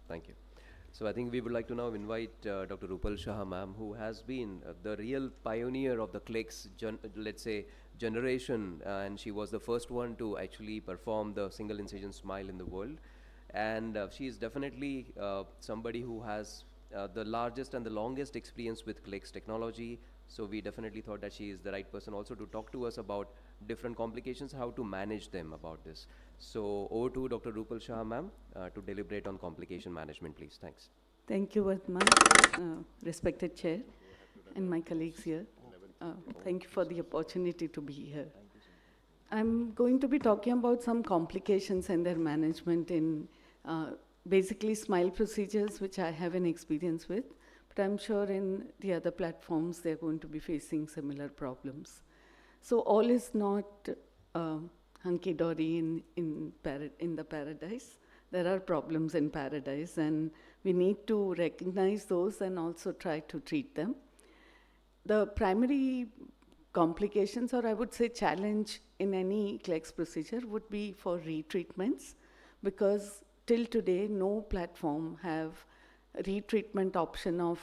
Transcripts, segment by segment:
Thank you. So I think we would like to now invite Dr. Rupal Shah, ma'am, who has been the real pioneer of the KLEX, let's say, generation, and she was the first one to actually perform the single incision smile in the world. And she is definitely somebody who has the largest and the longest experience with KLEX technology. So we definitely thought that she is the right person also to talk to us about different complications, how to manage them about this. So over to Dr. Rupal Shah, ma'am, to deliberate on complication management, please. Thanks. Thank you, Varma, respected chair, and my colleagues here. Thank you for the opportunity to be here. I'm going to be talking about some complications and their management in basically smile procedures, which I have an experience with, but I'm sure in the other platforms they're going to be facing similar problems. So all is not hunky-dory in the paradise. There are problems in paradise, and we need to recognize those and also try to treat them. The primary complications, or I would say challenge in any KLEX procedure, would be for retreatments, because till today no platform have a retreatment option of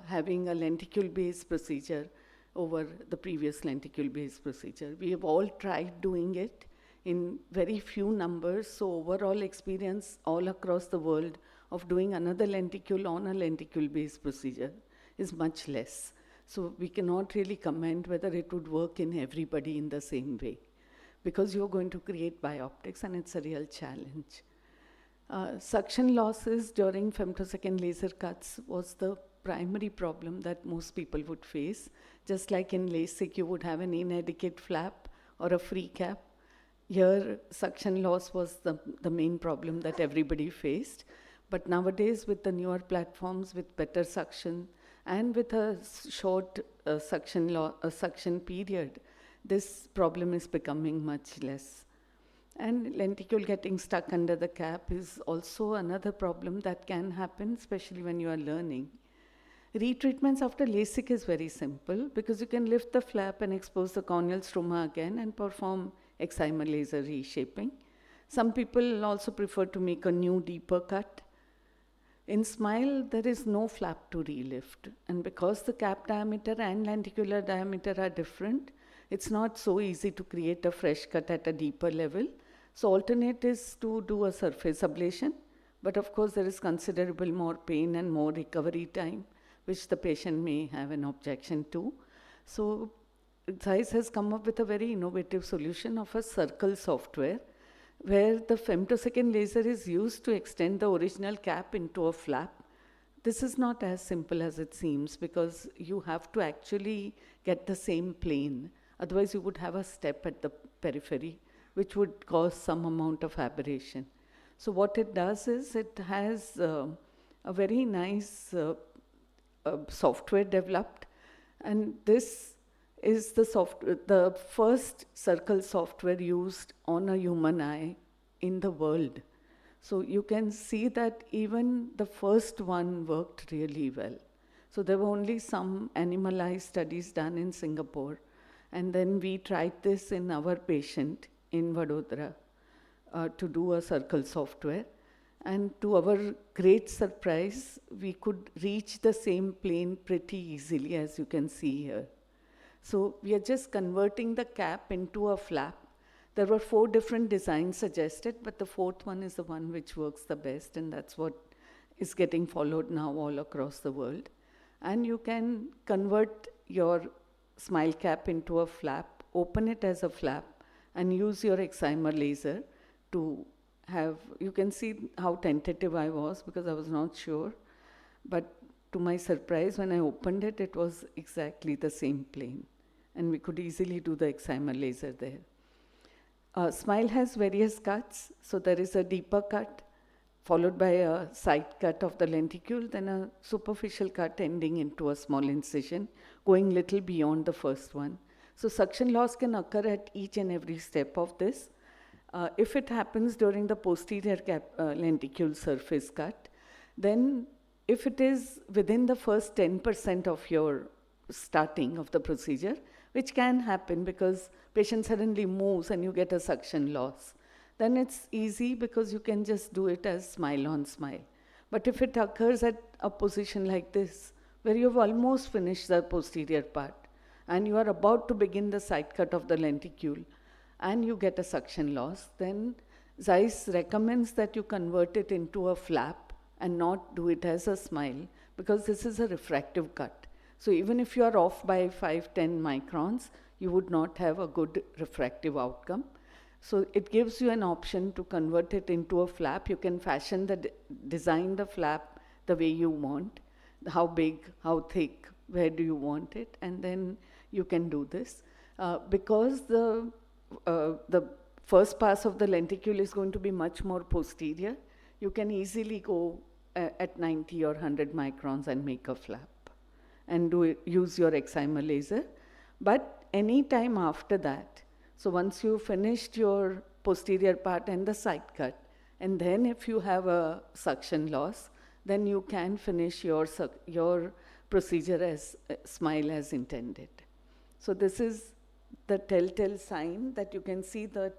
having a lenticule-based procedure over the previous lenticule-based procedure. We have all tried doing it in very few numbers, so overall experience all across the world of doing another lenticule on a lenticule-based procedure is much less. So we cannot really comment whether it would work in everybody in the same way, because you're going to create bioptics and it's a real challenge. Suction losses during femtosecond laser cuts was the primary problem that most people would face. Just like in LASIK, you would have an inadequate flap or a free cap. Here, suction loss was the main problem that everybody faced. But nowadays, with the newer platforms, with better suction, and with a short suction period, this problem is becoming much less. And lenticule getting stuck under the cap is also another problem that can happen, especially when you are learning. Retreatments after LASIK is very simple, because you can lift the flap and expose the corneal stroma again and perform excimer laser reshaping. Some people also prefer to make a new deeper cut. In SMILE, there is no flap to relift, and because the cap diameter and lenticular diameter are different, it's not so easy to create a fresh cut at a deeper level. So alternate is to do a surface ablation, but of course there is considerable more pain and more recovery time, which the patient may have an objection to. So ZEISS has come up with a very innovative solution of a circle software, where the femtosecond laser is used to extend the original cap into a flap. This is not as simple as it seems, because you have to actually get the same plane. Otherwise, you would have a step at the periphery, which would cause some amount of aberration. So what it does is it has a very nice software developed, and this is the first circle software used on a human eye in the world. So you can see that even the first one worked really well. So there were only some animal studies done in Singapore, and then we tried this in our patient in Vadodara to do a circle software. And to our great surprise, we could reach the same plane pretty easily, as you can see here. So we are just converting the cap into a flap. There were 4 different designs suggested, but the 4th one is the one which works the best, and that's what is getting followed now all across the world. And you can convert your SMILE cap into a flap, open it as a flap, and use your excimer laser to have, you can see how tentative I was, because I was not sure. But to my surprise, when I opened it, it was exactly the same plane, and we could easily do the excimer laser there. SMILE has various cuts. So there is a deeper cut, followed by a side cut of the lenticule, then a superficial cut ending into a small incision, going little beyond the first one. So suction loss can occur at each and every step of this. If it happens during the posterior lenticule surface cut, then if it is within the first 10% of your starting of the procedure, which can happen because patient suddenly moves and you get a suction loss, then it's easy because you can just do it as SMILE on SMILE. But if it occurs at a position like this, where you've almost finished the posterior part, and you are about to begin the side cut of the lenticule, and you get a suction loss, then Zeiss recommends that you convert it into a flap and not do it as a smile, because this is a refractive cut. So even if you are off by 5-10 microns, you would not have a good refractive outcome. So it gives you an option to convert it into a flap. You can fashion design the flap the way you want, how big, how thick, where do you want it, and then you can do this. Because the first pass of the lenticule is going to be much more posterior, you can easily go at 90 or 100 microns and make a flap and use your excimer laser. But any time after that, so once you finished your posterior part and the side cut, and then if you have a suction loss, then you can finish your procedure as smile as intended. So this is the telltale sign that you can see that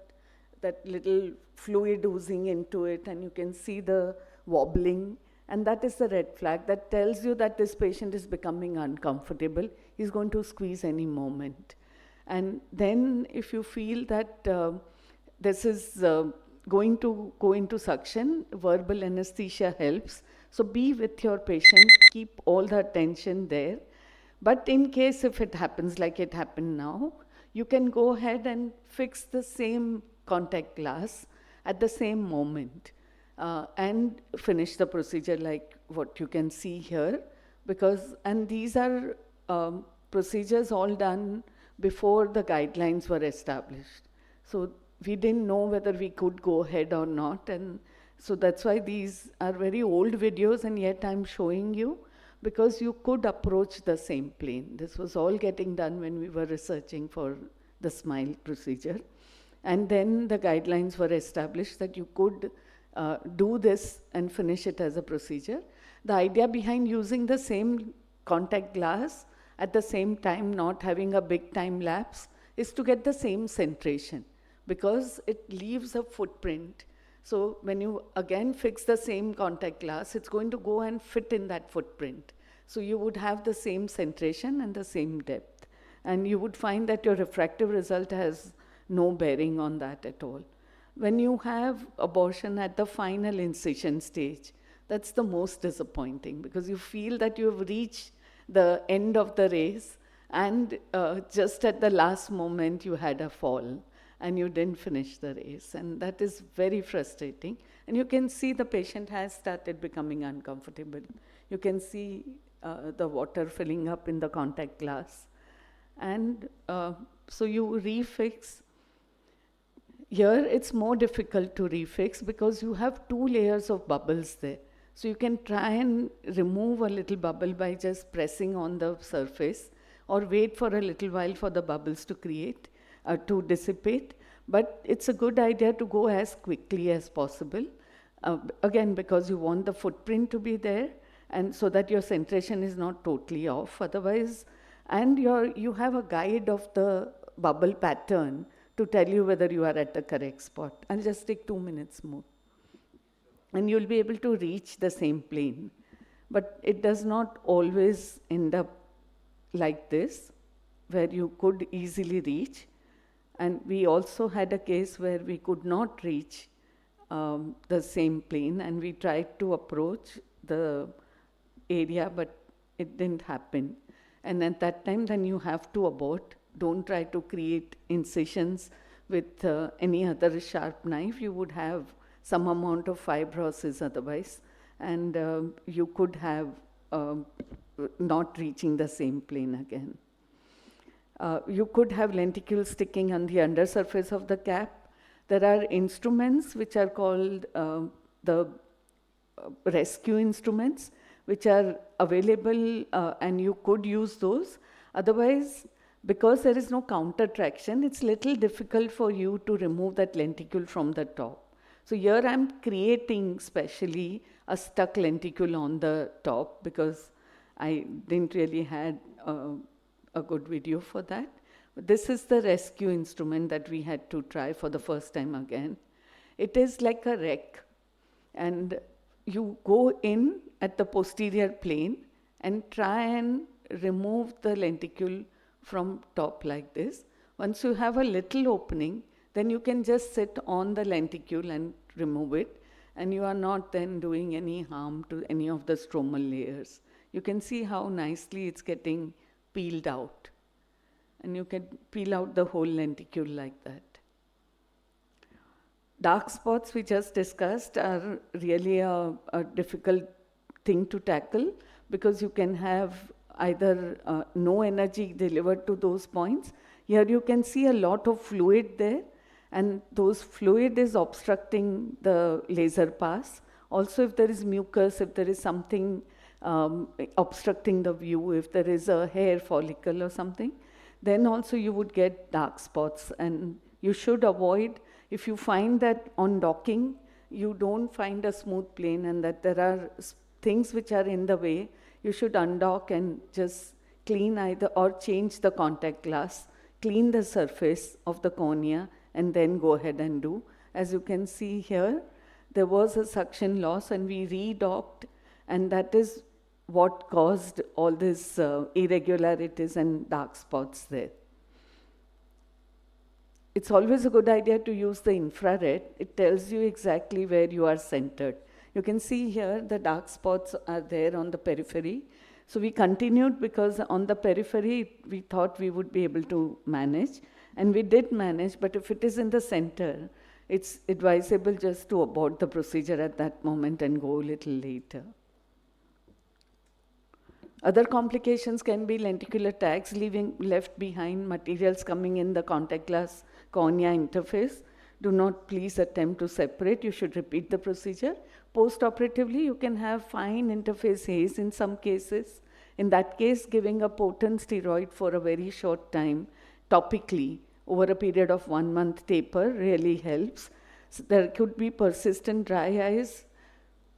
little fluid oozing into it, and you can see the wobbling, and that is the red flag that tells you that this patient is becoming uncomfortable. He's going to squeeze any moment. And then if you feel that this is going to go into suction, verbal anesthesia helps. So be with your patient, keep all the attention there. But in case if it happens like it happened now, you can go ahead and fix the same contact glass at the same moment and finish the procedure like what you can see here. And these are procedures all done before the guidelines were established. So we didn't know whether we could go ahead or not, and so that's why these are very old videos, and yet I'm showing you because you could approach the same plane. This was all getting done when we were researching for the SMILE procedure. And then the guidelines were established that you could do this and finish it as a procedure. The idea behind using the same contact glass at the same time, not having a big time lapse, is to get the same centration, because it leaves a footprint. So when you again fix the same contact glass, it's going to go and fit in that footprint. So you would have the same centration and the same depth. And you would find that your refractive result has no bearing on that at all. When you have abortion at the final incision stage, that's the most disappointing, because you feel that you have reached the end of the race, and just at the last moment you had a fall and you didn't finish the race, and that is very frustrating. And you can see the patient has started becoming uncomfortable. You can see the water filling up in the contact glass, and so you refix. Here it's more difficult to refix because you have 2 layers of bubbles there. So you can try and remove a little bubble by just pressing on the surface, or wait for a little while for the bubbles to dissipate. But it's a good idea to go as quickly as possible. Again, because you want the footprint to be there, and so that your centration is not totally off otherwise. And you have a guide of the bubble pattern to tell you whether you are at the correct spot. I'll just take 2 minutes more. And you'll be able to reach the same plane. But it does not always end up like this, where you could easily reach. And we also had a case where we could not reach the same plane, and we tried to approach the area, but it didn't happen. And at that time, then you have to abort. Don't try to create incisions with any other sharp knife. You would have some amount of fibrosis otherwise, and you could have not reaching the same plane again. You could have lenticules sticking on the undersurface of the cap. There are instruments which are called the rescue instruments, which are available, and you could use those. Otherwise, because there is no counter traction, it's little difficult for you to remove that lenticule from the top. So here I'm creating specially a stuck lenticule on the top, because I didn't really had a good video for that. But this is the rescue instrument that we had to try for the first time again. It is like a wreck, and you go in at the posterior plane and try and remove the lenticule from top like this. Once you have a little opening, then you can just sit on the lenticule and remove it, and you are not then doing any harm to any of the stromal layers. You can see how nicely it's getting peeled out. And you can peel out the whole lenticule like that. Dark spots we just discussed are really a difficult thing to tackle, because you can have either no energy delivered to those points. Here you can see a lot of fluid there, and those fluid is obstructing the laser pass. Also, if there is mucus, if there is something obstructing the view, if there is a hair follicle or something, then also you would get dark spots. And you should avoid, if you find that on docking, you don't find a smooth plane and that there are things which are in the way, you should undock and just clean either or change the contact glass, clean the surface of the cornea, and then go ahead and do. As you can see here, there was a suction loss and we redocked, and that is what caused all these irregularities and dark spots there. It's always a good idea to use the infrared. It tells you exactly where you are centered. You can see here the dark spots are there on the periphery. So we continued because on the periphery we thought we would be able to manage, and we did manage, but if it is in the center, it's advisable just to abort the procedure at that moment and go a little later. Other complications can be lenticular tags left behind, materials coming in the contact glass cornea interface. Do not please attempt to separate. You should repeat the procedure. Post-operatively, you can have fine interface haze in some cases. In that case, giving a potent steroid for a very short time, topically, over a period of 1 month taper really helps. So there could be persistent dry eyes.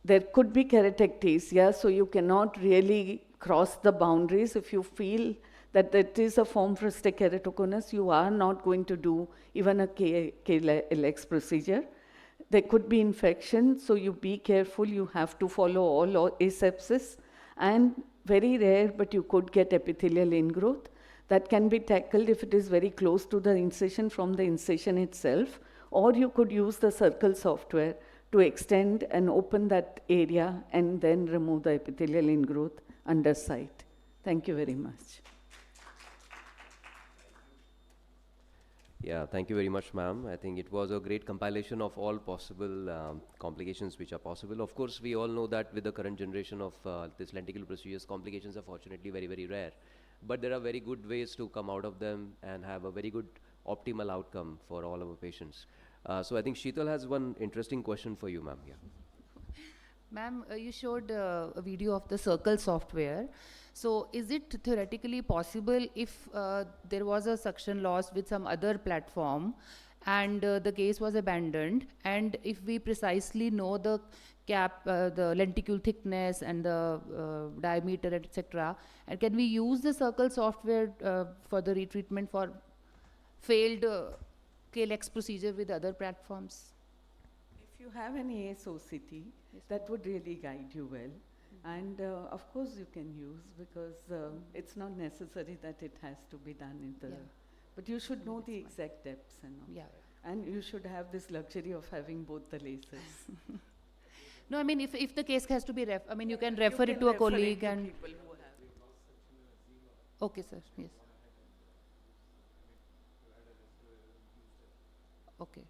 There could be keratectasia, so you cannot really cross the boundaries. If you feel that it is a form fruste keratoconus, you are not going to do even a KLEX procedure. There could be infection, so you be careful. You have to follow all asepsis, and very rare, but you could get epithelial ingrowth. That can be tackled if it is very close to the incision from the incision itself, or you could use the circle software to extend and open that area and then remove the epithelial ingrowth under sight. Thank you very much. Yeah, thank you very much, ma'am. I think it was a great compilation of all possible complications which are possible. Of course, we all know that with the current generation of this lenticular procedures, complications are fortunately very, very rare. But there are very good ways to come out of them and have a very good optimal outcome for all our patients. So I think Sheetal has one interesting question for you, ma'am. Yeah. Ma'am, you showed a video of the circle software. So is it theoretically possible if there was a suction loss with some other platform and the case was abandoned, and if we precisely know the cap, the lenticule thickness and the diameter, etc., and can we use the circle software for the retreatment for failed KLEX procedure with other platforms? If you have an ASOCT, yes, that would really guide you well. And of course you can use, because it's not necessary that it has to be done in the, but you should know the exact depths and all. Yeah. And you should have this luxury of having both the lasers. No, I mean, if the case has to be you can refer it to a colleague and. People who have it. Okay, sir. Yes. Okay.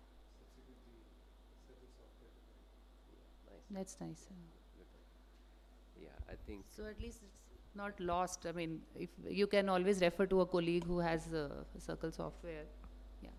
That's nice. Yeah, I think. So at least it's not lost. I mean, if you can always refer to a colleague who has circle software. Yeah.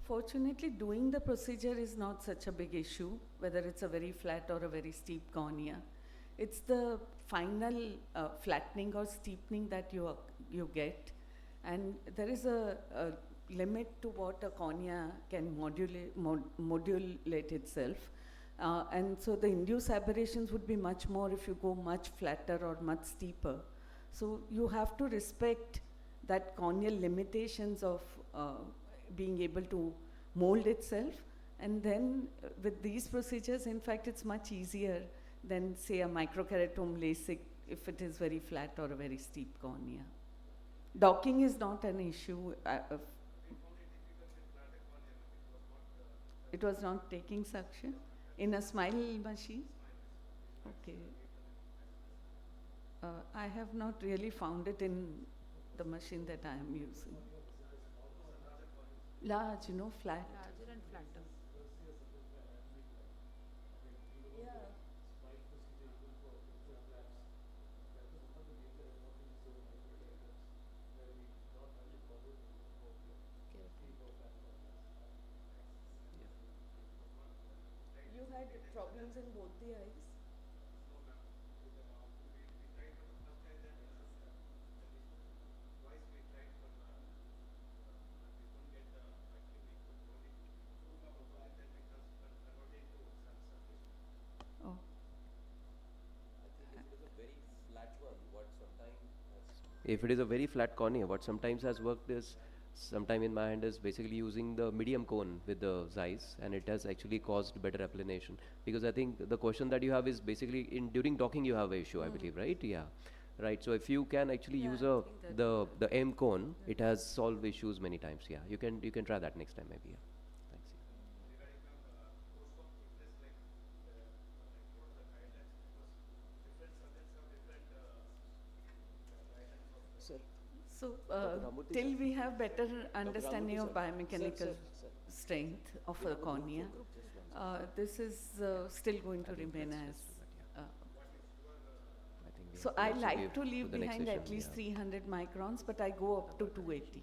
Fortunately, doing the procedure is not such a big issue, whether it's a very flat or a very steep cornea. It's the final flattening or steepening that you get. And there is a limit to what a cornea can modulate itself. And so the induced aberrations would be much more if you go much flatter or much steeper. So you have to respect that corneal limitations of being able to mold itself. And then with these procedures, in fact, it's much easier than, say, a microkeratome LASIK if it is very flat or a very steep cornea. Docking is not an issue. It was not taking suction in a smile machine? Okay. I have not really found it in the machine that I am using. Large, flat. Larger and flatter. You had problems in both the eyes? Oh. If it is a very flat cornea, what sometimes has worked is, sometime in my hand is basically using the medium cone with the Zeiss, and it has actually caused better applanation. Because I think the question that you have is basically during docking you have an issue, I believe, right? Yeah. Right. So if you can actually use I think that the M cone, it has solved issues many times. Yeah. You can try that next time maybe. Yeah. Thanks. Sir, So, Dr. Ramurthy, till sir. we have better understanding of Ramurthy, sir. biomechanical Sir. strength of a cornea, this is still going to remain as. I think we So have I to like give to leave the next behind session, at least yeah. 300 microns, but I go up to 280.